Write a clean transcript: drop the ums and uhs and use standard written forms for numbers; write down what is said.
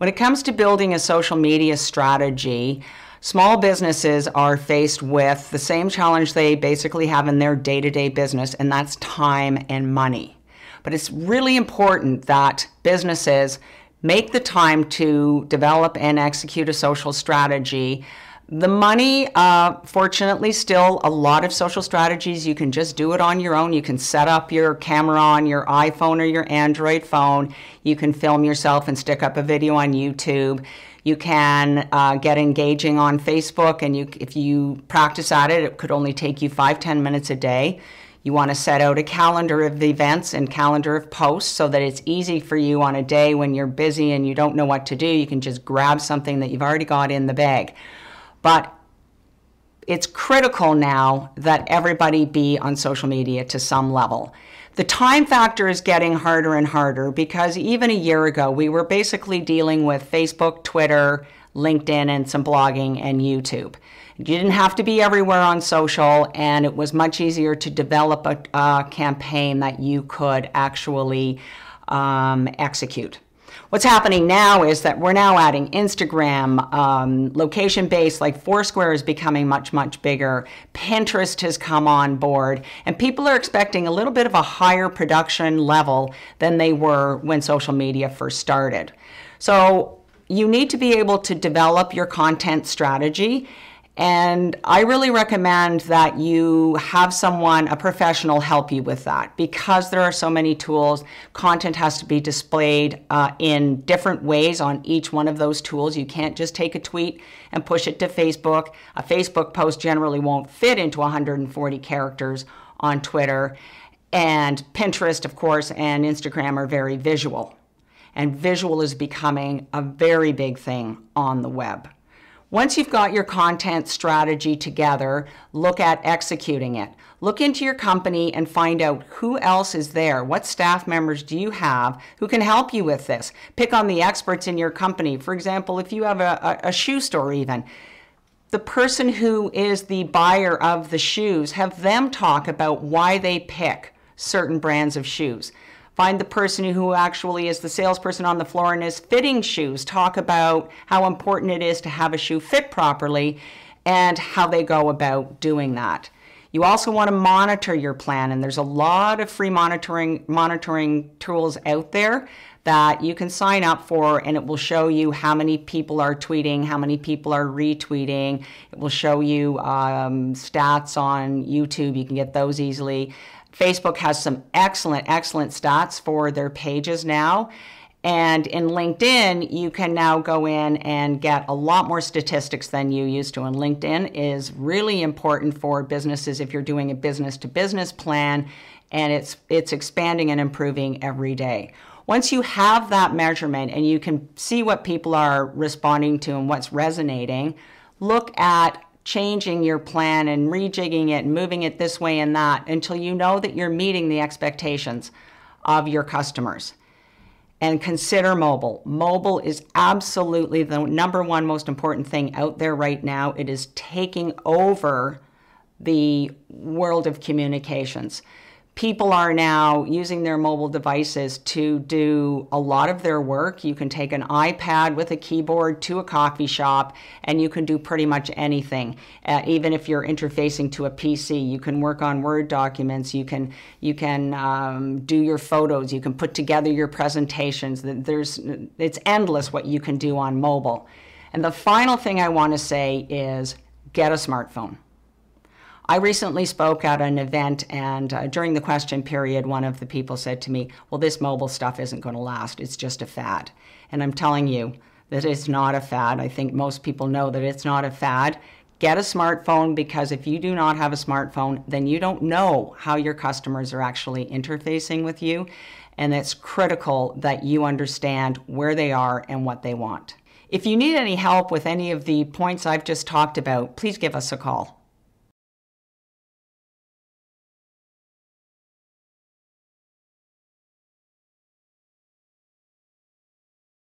When it comes to building a social media strategy, small businesses are faced with the same challenge they basically have in their day-to-day business, and that's time and money. But it's really important that businesses make the time to develop and execute a social strategy. The money, fortunately, still a lot of social strategies, you can just do it on your own. You can set up your camera on your iPhone or your Android phone. You can film yourself and stick up a video on YouTube. You can get engaging on Facebook, and if you practice at it, it could only take you 5-10 minutes a day. You want to set out a calendar of events and calendar of posts so that it's easy for you on a day when you're busy and you don't know what to do. You can just grab something that you've already got in the bag. But it's critical now that everybody be on social media to some level. The time factor is getting harder and harder because even a year ago, we were basically dealing with Facebook, Twitter, LinkedIn, and some blogging and YouTube. You didn't have to be everywhere on social, and it was much easier to develop a campaign that you could actually execute. What's happening now is that we're now adding Instagram, location-based, like Foursquare is becoming much, much bigger. Pinterest has come on board, and people are expecting a little bit of a higher production level than they were when social media first started. So you need to be able to develop your content strategy. And I really recommend that you have someone, a professional, help you with that because there are so many tools. Content has to be displayed in different ways on each one of those tools. You can't just take a tweet and push it to Facebook. A Facebook post generally won't fit into 140 characters on Twitter. And Pinterest, of course, and Instagram are very visual. And visual is becoming a very big thing on the web. Once you've got your content strategy together, look at executing it. Look into your company and find out who else is there. What staff members do you have who can help you with this? Pick on the experts in your company. For example, if you have a shoe store even, the person who is the buyer of the shoes, have them talk about why they pick certain brands of shoes. Find the person who actually is the salesperson on the floor and is fitting shoes. Talk about how important it is to have a shoe fit properly and how they go about doing that. You also want to monitor your plan, and there's a lot of free monitoring tools out there that you can sign up for, and it will show you how many people are tweeting, how many people are retweeting. It will show you stats on YouTube. You can get those easily. Facebook has some excellent stats for their pages now. And in LinkedIn, you can now go in and get a lot more statistics than you used to. And LinkedIn is really important for businesses if you're doing a business-to-business plan, and it's expanding and improving every day. Once you have that measurement and you can see what people are responding to and what's resonating, look at changing your plan and rejigging it and moving it this way and that until you know that you're meeting the expectations of your customers. And consider mobile. Mobile is absolutely the #1 most important thing out there right now. It is taking over the world of communications. People are now using their mobile devices to do a lot of their work. You can take an iPad with a keyboard to a coffee shop and you can do pretty much anything. Even if you're interfacing to a PC, you can work on Word documents, you can do your photos, you can put together your presentations. It's endless what you can do on mobile. And the final thing I want to say is get a smartphone. I recently spoke at an event, and during the question period, one of the people said to me, well, this mobile stuff isn't going to last. It's just a fad. And I'm telling you that it's not a fad. I think most people know that it's not a fad. Get a smartphone, because if you do not have a smartphone, then you don't know how your customers are actually interfacing with you. And it's critical that you understand where they are and what they want. If you need any help with any of the points I've just talked about, please give us a call.